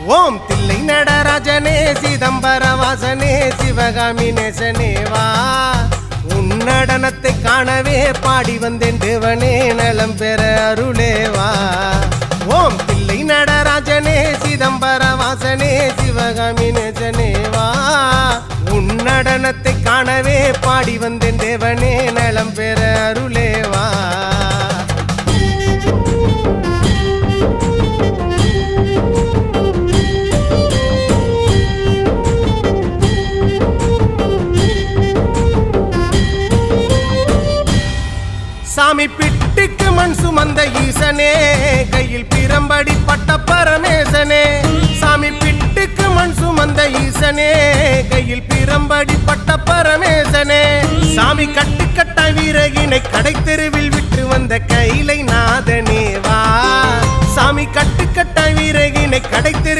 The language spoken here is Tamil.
ஓம் தில்லை நடராஜனே சிதம்பர வாசனே சிவகாமி நேசனே வா உன் நடனத்தை காணவே பாடி வந்தேன் தேவனே நலம் பெற அருளேவா ஓம் தில்லை நடராஜனே சிதம்பர வாசனே சிவகாமி நேசனே வா உன் நடனத்தை காணவே பாடி வந்தேன் தேவனே நலம் பெற அருளேவா சாமி பிட்டுக்கு மண் சுமந்த ஈசனே கையில் பிரம்படி பட்ட பரமேசனே சாமி பிட்டுக்கு மண் சுமந்த ஈசனே கையில் பிரம்படி பட்ட பரமேசனே சாமி கட்டுக்கட்ட வீரகினை கடை தெருவில் விட்டு வந்த கைலை நாதனே வா சாமி கட்டுக்கட்ட வீரகினை கடை தெரு